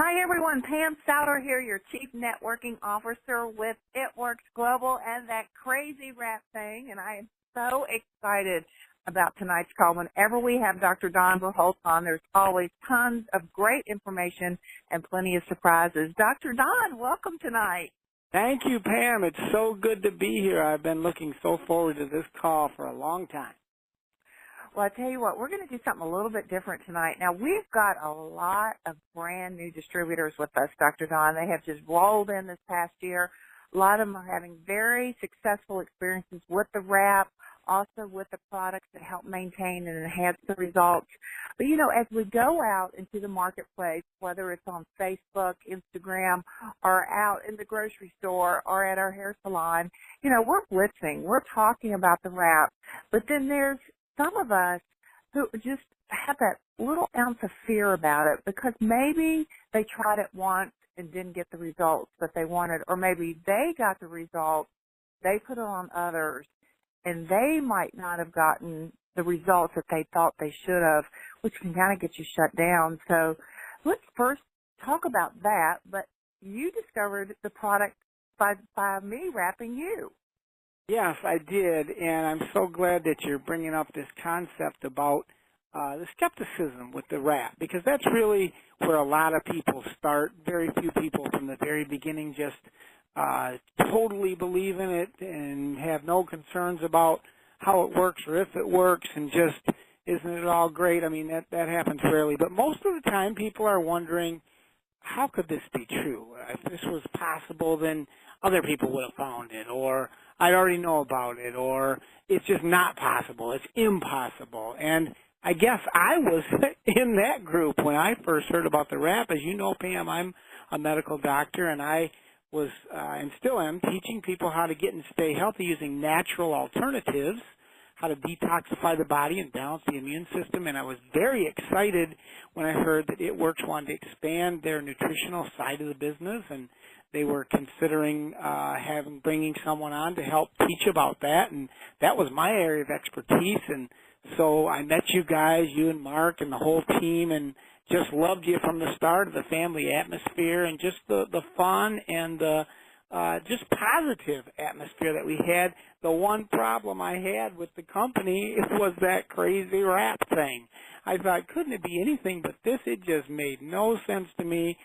Hi everyone, Pam Sowder here, your Chief Networking Officer with It Works Global and that crazy rap thing, and I am so excited about tonight's call. Whenever we have Dr. VerHulst on, there's always tons of great information and plenty of surprises. Dr. Don, welcome tonight. Thank you, Pam. It's so good to be here. I've been looking so forward to this call for a long time. Well, I tell you what, we're going to do something a little bit different tonight. Now, we've got a lot of brand new distributors with us, Dr. Don. They have just rolled in this past year. A lot of them are having very successful experiences with the wrap, also with the products that help maintain and enhance the results. But, you know, as we go out into the marketplace, whether it's on Facebook, Instagram, or out in the grocery store or at our hair salon, you know, we're blitzing. We're talking about the wrap. But then there's some of us who just have that little ounce of fear about it because maybe they tried it once and didn't get the results that they wanted, or maybe they got the results, they put it on others, and they might not have gotten the results that they thought they should have, which can kind of get you shut down. So let's first talk about that, but you discovered the product by me wrapping you. Yes, I did, and I'm so glad that you're bringing up this concept about the skepticism with the wrap, because that's really where a lot of people start. Very few people from the very beginning just totally believe in it and have no concerns about how it works or if it works, and just, isn't it all great? I mean, that happens rarely. But most of the time people are wondering, how could this be true? If this was possible, then other people would have found it, or I'd already know about it, or it's just not possible. It's impossible. And I guess I was in that group when I first heard about the wrap. As you know, Pam, I'm a medical doctor, and I was and still am teaching people how to get and stay healthy using natural alternatives, how to detoxify the body and balance the immune system. And I was very excited when I heard that It Works wanted to expand their nutritional side of the business, and they were considering bringing someone on to help teach about that, and that was my area of expertise. And so I met you guys, you and Mark and the whole team, and just loved you from the start of the family atmosphere and just the fun and the just positive atmosphere that we had. The one problem I had with the company was that crazy wrap thing. I thought, couldn't it be anything but this? It just made no sense to me.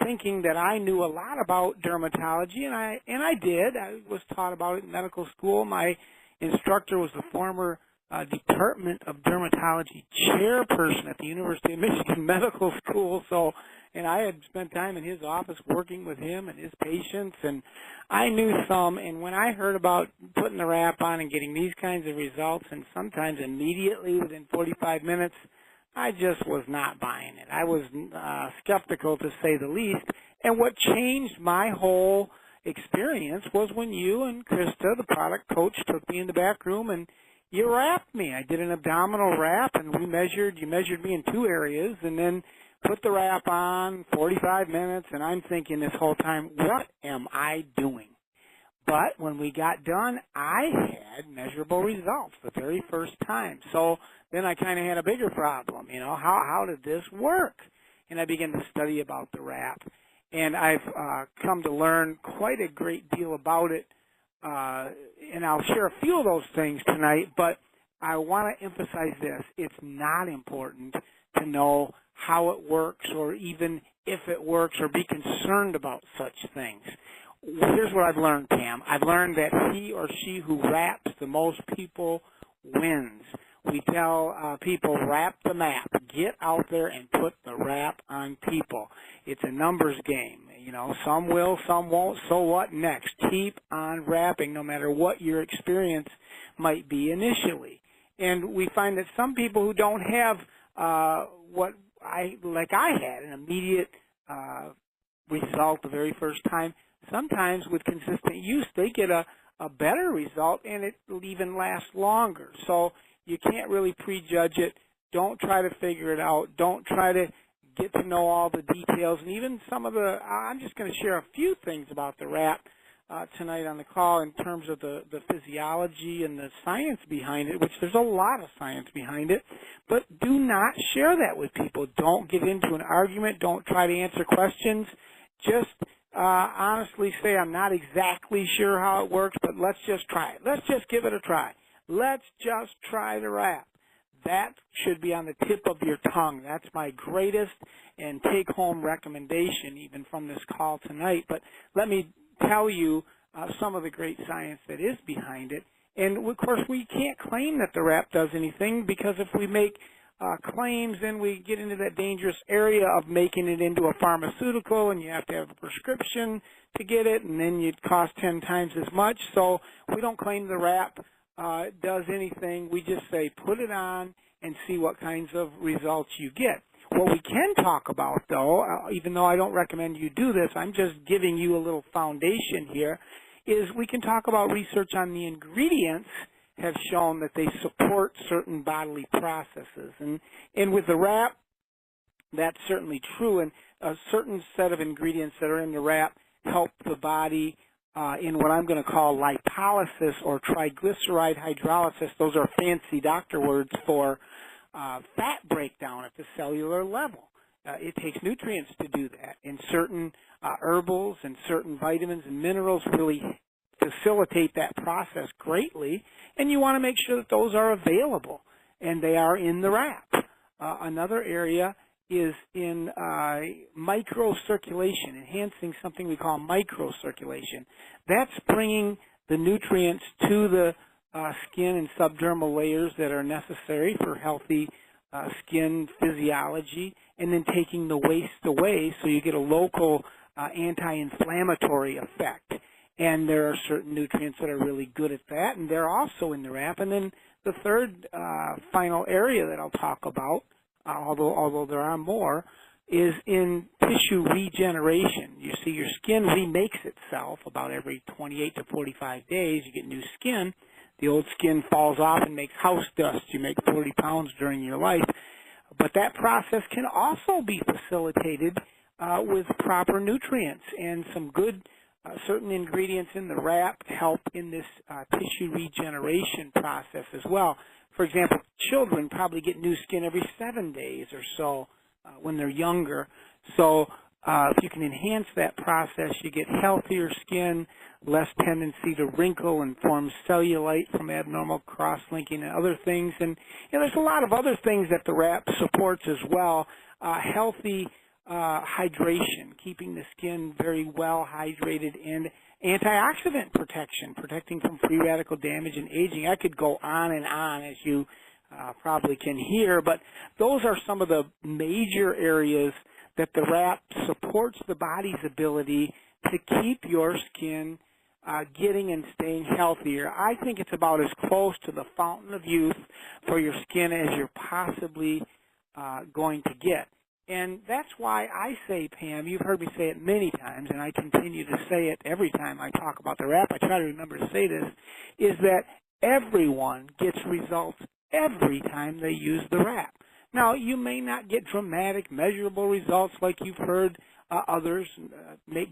Thinking that I knew a lot about dermatology, and I did. I was taught about it in medical school. My instructor was the former Department of Dermatology chairperson at the University of Michigan Medical School. So, and I had spent time in his office working with him and his patients, and I knew some. And when I heard about putting the wrap on and getting these kinds of results, and sometimes immediately within 45 minutes, I just was not buying it. I was skeptical, to say the least. And what changed my whole experience was when you and Krista, the product coach, took me in the back room and you wrapped me. I did an abdominal wrap, and you measured me in 2 areas, and then put the wrap on 45 minutes, and I'm thinking this whole time, what am I doing? But when we got done, I had measurable results the very first time. So then I kind of had a bigger problem, you know, how did this work? And I began to study about the wrap. And I've come to learn quite a great deal about it, and I'll share a few of those things tonight, but I want to emphasize this. It's not important to know how it works or even if it works or be concerned about such things. Here's what I've learned, Pam. I've learned that he or she who wraps the most people wins. We tell people, wrap the map. Get out there and put the wrap on people. It's a numbers game. You know, some will, some won't. So what next? Keep on wrapping no matter what your experience might be initially. And we find that some people who don't have like I had, an immediate result the very first time, sometimes with consistent use, they get a better result, and it'll even last longer. So you can't really prejudge it. Don't try to figure it out. Don't try to get to know all the details. And even some of I'm just going to share a few things about the wrap tonight on the call in terms of the physiology and the science behind it, which there's a lot of science behind it, but do not share that with people. Don't get into an argument. Don't try to answer questions. Just honestly say, I'm not exactly sure how it works, but let's just try it. Let's just give it a try. Let's just try the wrap. That should be on the tip of your tongue. That's my greatest and take-home recommendation even from this call tonight. But let me tell you some of the great science that is behind it. And, of course, we can't claim that the wrap does anything, because if we make claims, then we get into that dangerous area of making it into a pharmaceutical, and you have to have a prescription to get it, and then it costs 10 times as much. So we don't claim the wrap does anything. We just say put it on and see what kinds of results you get. What we can talk about, though, even though I don't recommend you do this, I'm just giving you a little foundation here, is we can talk about research on the ingredients have shown that they support certain bodily processes. And with the wrap, that's certainly true. And a certain set of ingredients that are in the wrap help the body in what I'm going to call lipolysis or triglyceride hydrolysis. Those are fancy doctor words for fat breakdown at the cellular level. It takes nutrients to do that. And certain herbals and certain vitamins and minerals really facilitate that process greatly, and you want to make sure that those are available, and they are in the wrap. Another area is in microcirculation, enhancing something we call microcirculation. That's bringing the nutrients to the skin and subdermal layers that are necessary for healthy skin physiology, and then taking the waste away so you get a local anti-inflammatory effect. And there are certain nutrients that are really good at that, and they're also in the wrap. And then the third final area that I'll talk about, although there are more, is in tissue regeneration. You see, your skin remakes itself about every 28 to 45 days. You get new skin. The old skin falls off and makes house dust. You make 40 pounds during your life. But that process can also be facilitated with proper nutrients, and some good certain ingredients in the wrap help in this tissue regeneration process as well. For example, children probably get new skin every 7 days or so when they're younger. So if you can enhance that process, you get healthier skin, less tendency to wrinkle and form cellulite from abnormal cross-linking and other things. And there's a lot of other things that the wrap supports as well. Healthy hydration, keeping the skin very well hydrated, and antioxidant protection, protecting from free radical damage and aging. I could go on and on, as you probably can hear, but those are some of the major areas that the wrap supports the body's ability to keep your skin getting and staying healthier. I think it's about as close to the fountain of youth for your skin as you're possibly going to get. And that's why I say, Pam, you've heard me say it many times, and I continue to say it every time I talk about the wrap. I try to remember to say this, is that everyone gets results every time they use the wrap. Now, you may not get dramatic, measurable results like you've heard others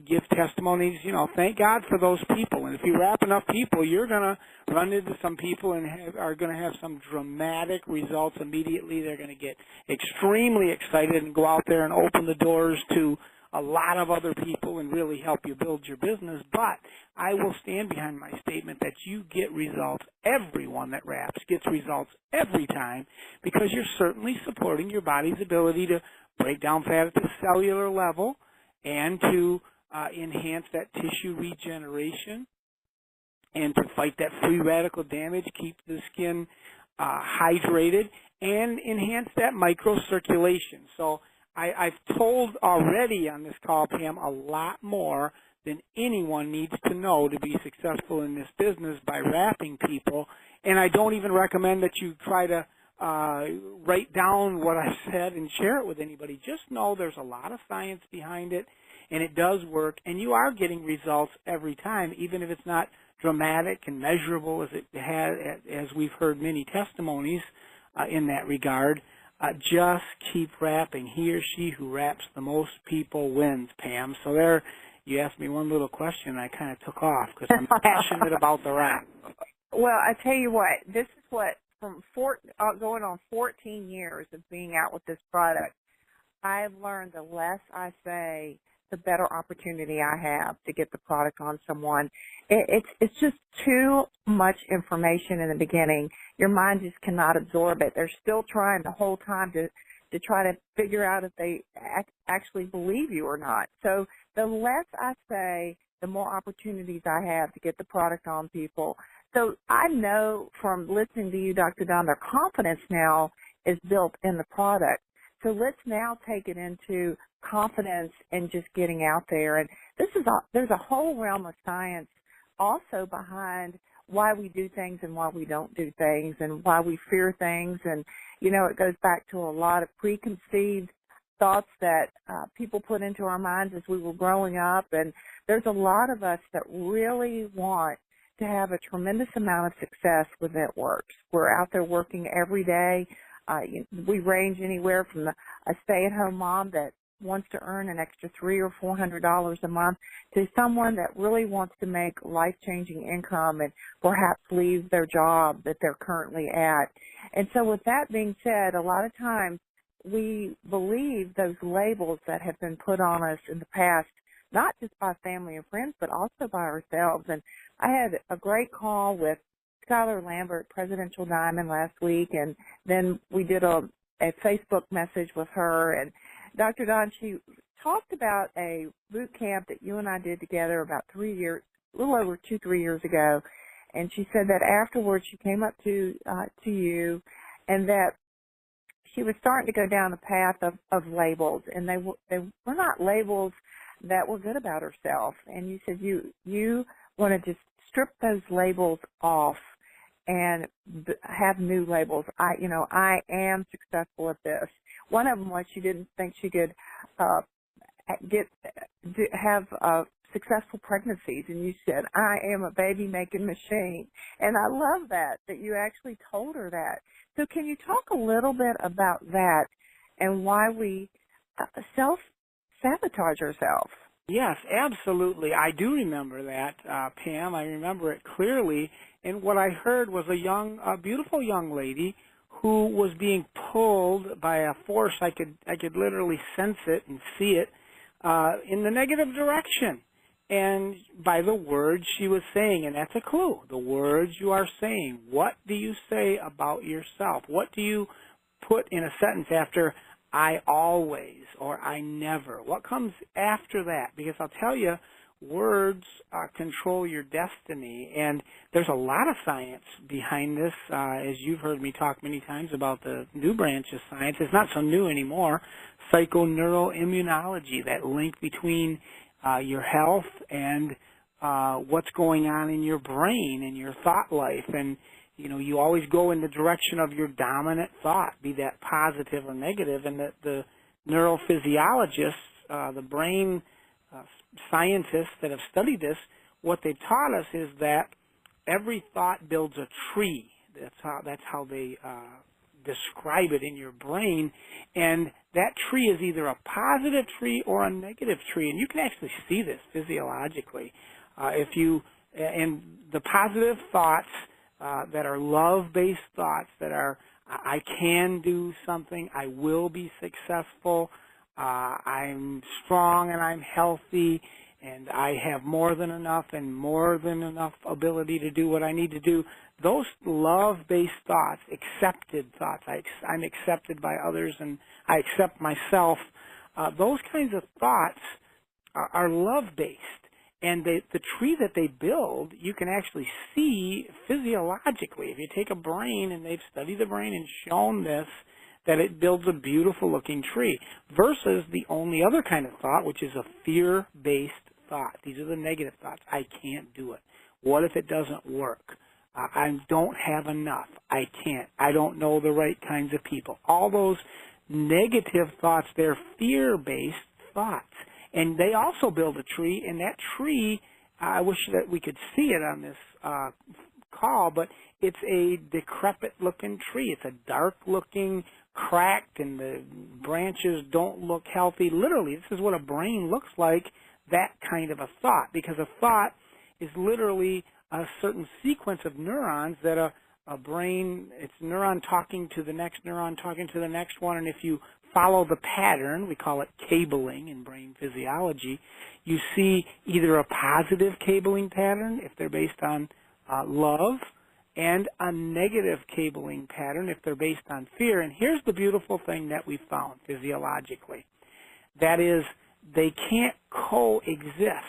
give testimonies. Thank God for those people. And if you wrap enough people, you're going to run into some people and are going to have some dramatic results immediately. They're going to get extremely excited and go out there and open the doors to a lot of other people and really help you build your business. But I will stand behind my statement that you get results. Everyone that wraps gets results every time, because you're certainly supporting your body's ability to break down fat at the cellular level and to enhance that tissue regeneration and to fight that free radical damage, keep the skin hydrated, and enhance that microcirculation. So I've told already on this call, Pam, a lot more than anyone needs to know to be successful in this business by wrapping people. And I don't even recommend that you try to write down what I said and share it with anybody. Just know there's a lot of science behind it, and it does work, and you are getting results every time, even if it's not dramatic and measurable as it has, as we've heard many testimonies in that regard. Just keep wrapping. He or she who wraps the most people wins, Pam. So there you asked me one little question, and I kind of took off because I'm passionate about the wrap. Well, I tell you what, this is what, from going on 14 years of being out with this product, I've learned the less I say, the better opportunity I have to get the product on someone. It's just too much information in the beginning. Your mind just cannot absorb it. They're still trying the whole time to try to figure out if they actually believe you or not. So the less I say, the more opportunities I have to get the product on people. So I know from listening to you, Dr. Don, their confidence now is built in the product. So let's now take it into confidence and just getting out there. And there's a whole realm of science also behind why we do things and why we don't do things and why we fear things. And, you know, it goes back to a lot of preconceived thoughts that people put into our minds as we were growing up. And there's a lot of us that really want to have a tremendous amount of success with VetWorks. We're out there working every day. We range anywhere from a stay-at-home mom that wants to earn an extra $300 or $400 a month to someone that really wants to make life-changing income and perhaps leave their job that they're currently at. And so with that being said, a lot of times we believe those labels that have been put on us in the past, not just by family and friends, but also by ourselves. And I had a great call with Skylar Lambert, Presidential Diamond, last week, and then we did a Facebook message with her. And Dr. Don, she talked about a boot camp that you and I did together about 3 years, a little over 2-3 years ago. And she said that afterwards she came up to you, and that she was starting to go down the path of labels, and they were not labels that were good about herself. And you said you want to just strip those labels off and have new labels. I am successful at this. One of them was she didn't think she could have successful pregnancies, and you said, I am a baby-making machine. And I love that you actually told her that. So can you talk a little bit about that and why we self-sabotage ourselves? Yes, absolutely. I do remember that, Pam. I remember it clearly. And what I heard was a beautiful young lady who was being pulled by a force. I could literally sense it and see it in the negative direction. And by the words she was saying, and that's a clue, the words you are saying. What do you say about yourself? What do you put in a sentence after I always or I never? What comes after that? Because I'll tell you, words control your destiny, and there's a lot of science behind this. As you've heard me talk many times about the new branch of science, it's not so new anymore, psychoneuroimmunology, that link between your health and what's going on in your brain and your thought life. And you know, you always go in the direction of your dominant thought, be that positive or negative, and the neurophysiologists, the brain scientists that have studied this, what they've taught us is that every thought builds a tree. That's how they describe it in your brain, and that tree is either a positive tree or a negative tree, and you can actually see this physiologically. And the positive thoughts that are love-based thoughts, that are I can do something, I will be successful, I'm strong and I'm healthy, and I have more than enough ability to do what I need to do. Those love-based thoughts, accepted thoughts, I'm accepted by others and I accept myself, those kinds of thoughts are love-based. And the tree that they build, you can actually see physiologically. If you take a brain, and they've studied the brain and shown this, that it builds a beautiful-looking tree, versus the only other kind of thought, which is a fear-based thought. These are the negative thoughts. I can't do it. What if it doesn't work? I don't have enough. I can't. I don't know the right kinds of people. All those negative thoughts, they're fear-based thoughts. And they also build a tree, and that tree, I wish that we could see it on this call, but it's a decrepit-looking tree. It's a dark-looking, cracked, and the branches don't look healthy. Literally, this is what a brain looks like that kind of a thought, because a thought is literally a certain sequence of neurons that a brain, it's neuron talking to the next neuron talking to the next one, and if you follow the pattern, we call it cabling in brain physiology, you see either a positive cabling pattern if they're based on love, and a negative cabling pattern if they're based on fear. And here's the beautiful thing that we found physiologically. That is, they can't coexist.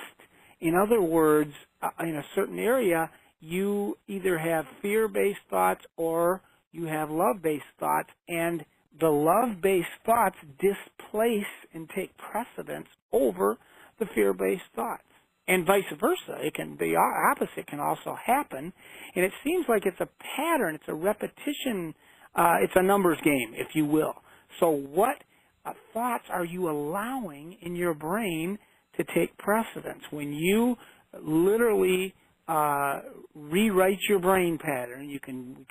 In other words, in a certain area, you either have fear-based thoughts or you have love-based thoughts, and the love-based thoughts displace and take precedence over the fear-based thoughts. And vice versa. The opposite can also happen. And it seems like it's a pattern, it's a repetition, it's a numbers game, if you will. So what thoughts are you allowing in your brain to take precedence? When you literally rewrite your brain pattern, we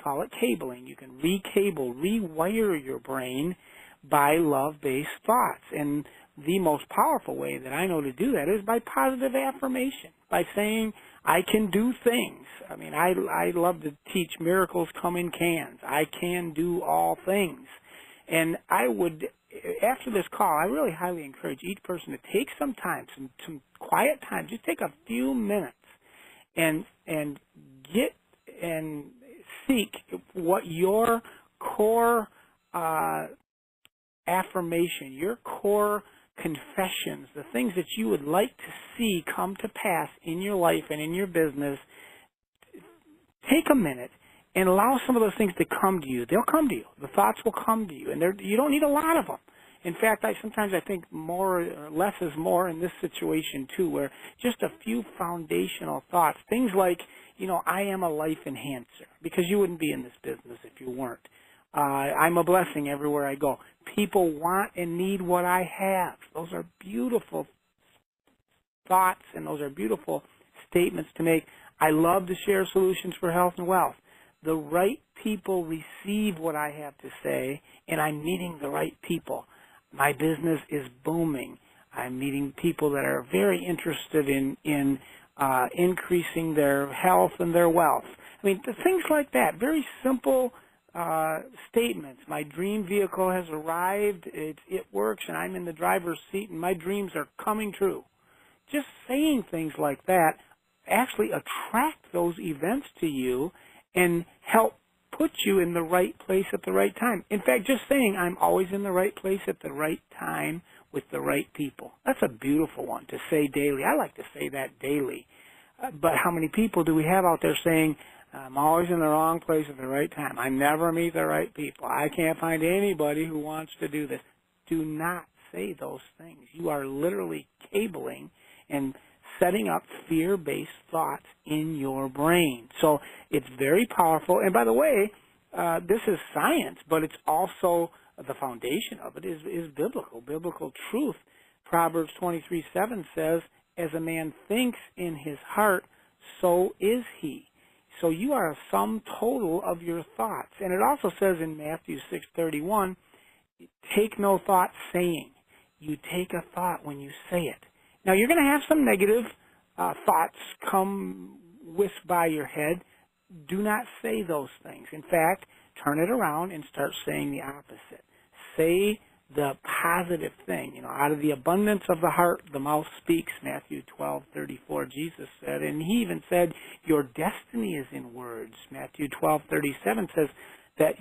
call it cabling, you can rewire your brain by love-based thoughts. And the most powerful way that I know to do that is by positive affirmation, by saying, I can do things. I mean, I love to teach miracles come in cans. I can do all things. And I would, after this call, I really highly encourage each person to take some time, some quiet time, just take a few minutes and get and seek what your core affirmation, your core confessions, the things that you would like to see come to pass in your life and in your business. Take a minute and allow some of those things to come to you. They'll come to you. The thoughts will come to you, and you don't need a lot of them. In fact, sometimes I think more or less is more in this situation too, where just a few foundational thoughts, things like, I am a life enhancer, because you wouldn't be in this business if you weren't. I'm a blessing everywhere I go. People want and need what I have. Those are beautiful thoughts, and those are beautiful statements to make. I love to share solutions for health and wealth. The right people receive what I have to say, and I'm meeting the right people. My business is booming. I'm meeting people that are very interested in increasing their health and their wealth. I mean, things like that, very simple statements. My dream vehicle has arrived, it works, and I'm in the driver's seat, and my dreams are coming true. Just saying things like that actually attract those events to you and help put you in the right place at the right time. In fact, just saying I'm always in the right place at the right time with the right people. That's a beautiful one to say daily. I like to say that daily. But how many people do we have out there saying, I'm always in the wrong place at the right time. I never meet the right people. I can't find anybody who wants to do this. Do not say those things. You are literally cabling and setting up fear-based thoughts in your brain. So it's very powerful. And by the way, this is science, but it's also the foundation of it is biblical truth. Proverbs 23:7 says, as a man thinks in his heart, so is he. So you are a sum total of your thoughts. And it also says in Matthew 6:31, take no thought saying. You take a thought when you say it. Now, you're going to have some negative thoughts come whisk by your head. Do not say those things. In fact, turn it around and start saying the opposite. Say the positive thing. Out of the abundance of the heart, the mouth speaks, Matthew 12:34, Jesus said. And he even said, your destiny is in words. Matthew 12:37 says that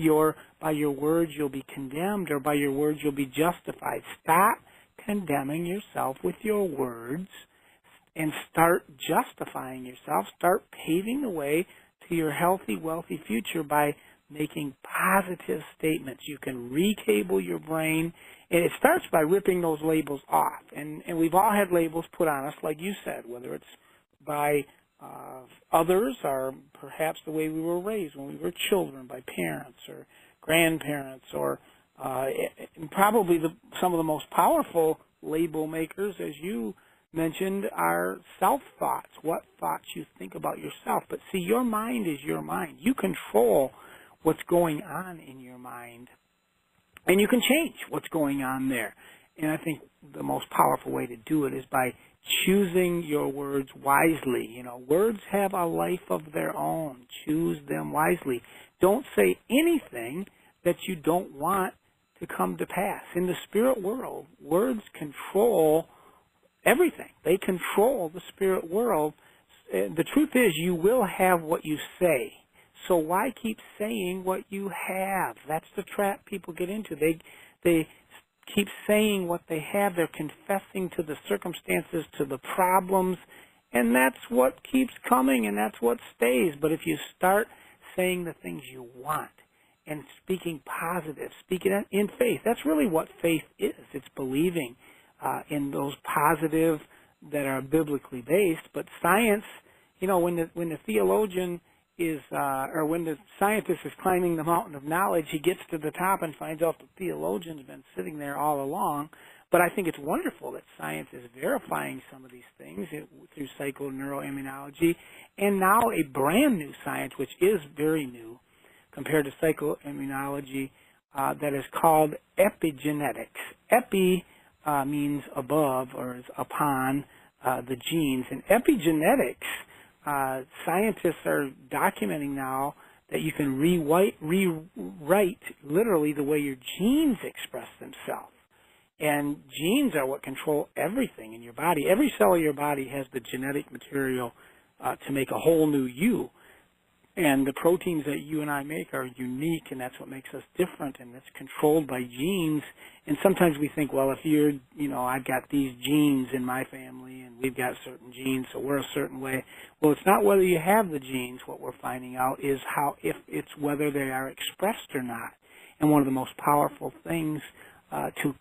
by your words you'll be condemned, or by your words you'll be justified. Stop condemning yourself with your words and start justifying yourself. Start paving the way to your healthy, wealthy future by making positive statements. You can recable your brain, and it starts by ripping those labels off. And we've all had labels put on us, like you said, whether it's by others or perhaps the way we were raised when we were children, by parents or grandparents, or and probably some of the most powerful label makers, as you mentioned, are self-thoughts, what thoughts you think about yourself. But see, your mind is your mind. You control what's going on in your mind, and you can change what's going on there. And I think the most powerful way to do it is by choosing your words wisely. You know, words have a life of their own. Choose them wisely. Don't say anything that you don't want to come to pass. In the spirit world, words control everything. They control the spirit world. The truth is, you will have what you say. So why keep saying what you have? That's the trap people get into. They keep saying what they have. They're confessing to the circumstances, to the problems, and that's what keeps coming, and that's what stays. But if you start saying the things you want and speaking positive, speaking in faith, that's really what faith is. It's believing in those positive that are biblically based. But science, you know, when the theologian is, or when the scientist is climbing the mountain of knowledge, he gets to the top and finds out the theologian's been sitting there all along. But I think it's wonderful that science is verifying some of these things through psychoneuroimmunology, and now a brand new science, which is very new compared to psychoimmunology, that is called epigenetics. Epi means above or is upon the genes, and epigenetics, scientists are documenting now that you can rewrite literally the way your genes express themselves. And genes are what control everything in your body. Every cell of your body has the genetic material to make a whole new you. And the proteins that you and I make are unique, and that's what makes us different, and it's controlled by genes. And sometimes we think, well, if you're, you know, I've got these genes in my family, and we've got certain genes, so we're a certain way. Well, it's not whether you have the genes. What we're finding out is if it's whether they are expressed or not. And one of the most powerful things to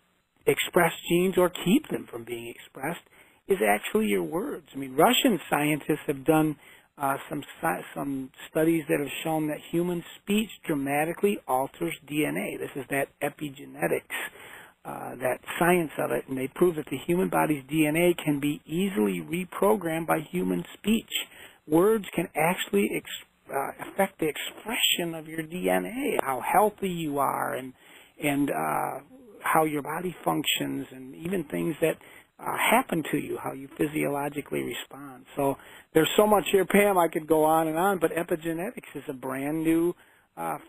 express genes or keep them from being expressed is actually your words. I mean, Russian scientists have done some studies that have shown that human speech dramatically alters DNA. This is that epigenetics, that science of it, and they prove that the human body's DNA can be easily reprogrammed by human speech. Words can actually affect the expression of your DNA, how healthy you are, and how your body functions, and even things that happen to you, how you physiologically respond. So there's so much here, Pam, I could go on and on, but epigenetics is a brand new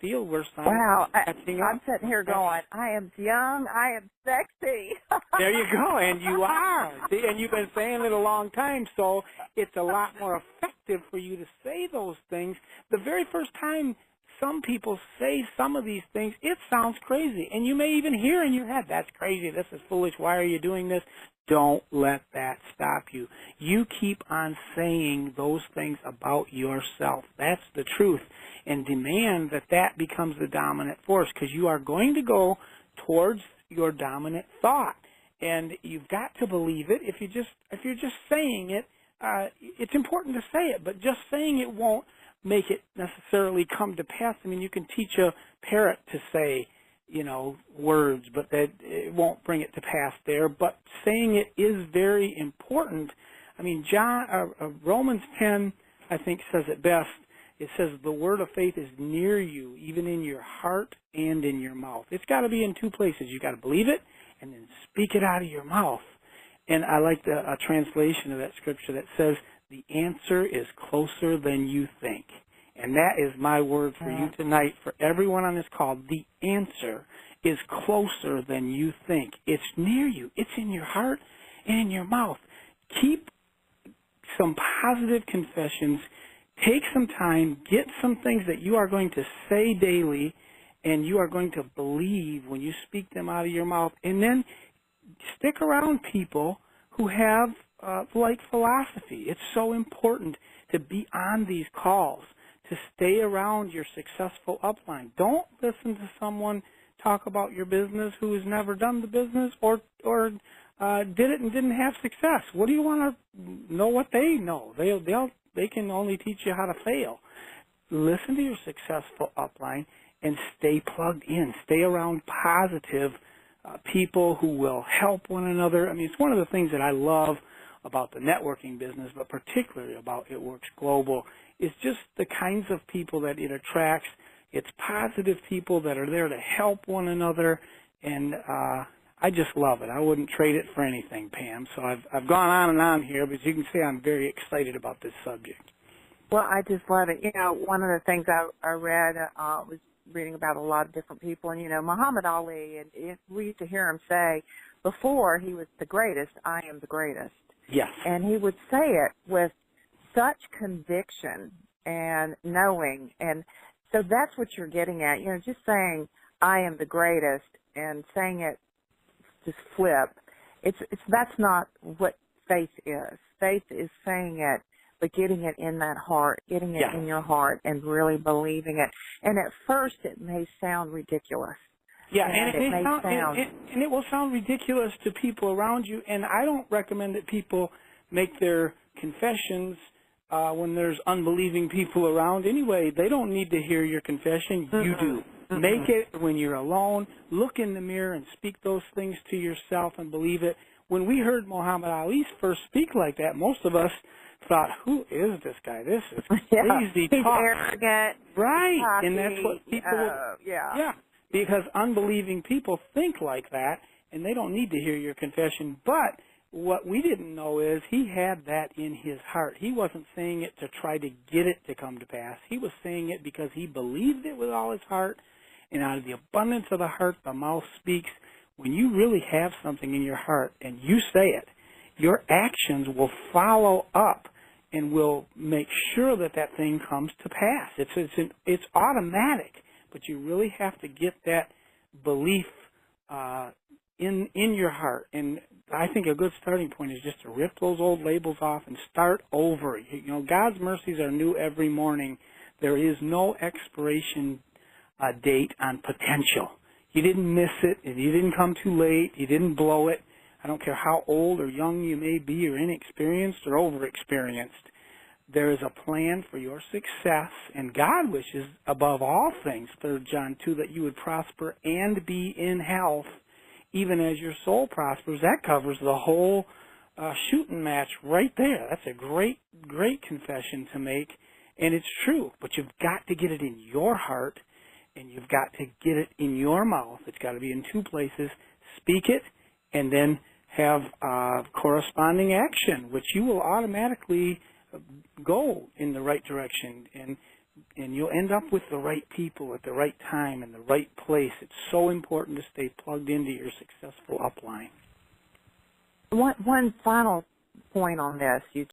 field where science is catching up. I'm sitting here going, I am young, I am sexy. There you go, and you are. See, and you've been saying it a long time, so it's a lot more effective for you to say those things. The very first time some people say some of these things, it sounds crazy. And you may even hear in your head, that's crazy, this is foolish, why are you doing this? Don't let that stop you. You keep on saying those things about yourself. That's the truth. And demand that that becomes the dominant force, because you are going to go towards your dominant thought. And you've got to believe it. If you're just saying it, it's important to say it, but just saying it won't make it necessarily come to pass. I mean, you can teach a parrot to say, you know, words, but that it won't bring it to pass there. But saying it is very important. I mean, Romans 10, I think, says it best. It says the word of faith is near you, even in your heart and in your mouth. It's got to be in two places. You've got to believe it and then speak it out of your mouth. And I like a translation of that scripture that says, the answer is closer than you think. And that is my word for you tonight, for everyone on this call. The answer is closer than you think. It's near you. It's in your heart and in your mouth. Keep some positive confessions. Take some time. Get some things that you are going to say daily and you are going to believe when you speak them out of your mouth. And then stick around people who have like philosophy. It's so important to be on these calls, to stay around your successful upline. Don't listen to someone talk about your business who has never done the business or did it and didn't have success. What do you want to know what they know? They can only teach you how to fail. Listen to your successful upline and stay plugged in. Stay around positive people who will help one another. I mean, it's one of the things that I love about the networking business, but particularly about It Works Global, is just the kinds of people that it attracts. It's positive people that are there to help one another, and I just love it. I wouldn't trade it for anything, Pam. So I've gone on and on here, but you can see I'm very excited about this subject. Well, I just love it. You know, one of the things I read was reading about a lot of different people, and, you know, Muhammad Ali, and we used to hear him say, before he was the greatest, I am the greatest. Yes. And he would say it with such conviction and knowing, and so that's what you're getting at. You know, just saying, I am the greatest, and saying it just flip. That's not what faith is. Faith is saying it, but getting it in that heart, getting it in your heart, and really believing it. And at first, it may sound ridiculous. Yeah, and it will sound ridiculous to people around you. And I don't recommend that people make their confessions when there's unbelieving people around. Anyway, they don't need to hear your confession. You do. Make it when you're alone. Look in the mirror and speak those things to yourself and believe it. When we heard Muhammad Ali first speak like that, most of us thought, who is this guy? This is crazy He's talk. arrogant. Right. Cocky, and that's what people Yeah. Because unbelieving people think like that, and they don't need to hear your confession. But what we didn't know is he had that in his heart. He wasn't saying it to try to get it to come to pass. He was saying it because he believed it with all his heart, and out of the abundance of the heart, the mouth speaks. When you really have something in your heart and you say it, your actions will follow up and will make sure that that thing comes to pass. It's automatic, but you really have to get that belief in your heart. And I think a good starting point is just to rip those old labels off and start over. You know, God's mercies are new every morning. There is no expiration date on potential. You didn't miss it. You didn't come too late. You didn't blow it. I don't care how old or young you may be or inexperienced or overexperienced. There is a plan for your success, and God wishes above all things, 3 John 2, that you would prosper and be in health, even as your soul prospers. That covers the whole shooting match right there. That's a great, great confession to make, and it's true. But you've got to get it in your heart, and you've got to get it in your mouth. It's got to be in 2 places. Speak it, and then have corresponding action, which you will automatically go in the right direction, and you'll end up with the right people at the right time in the right place. It's so important to stay plugged into your successful upline. One final point on this. You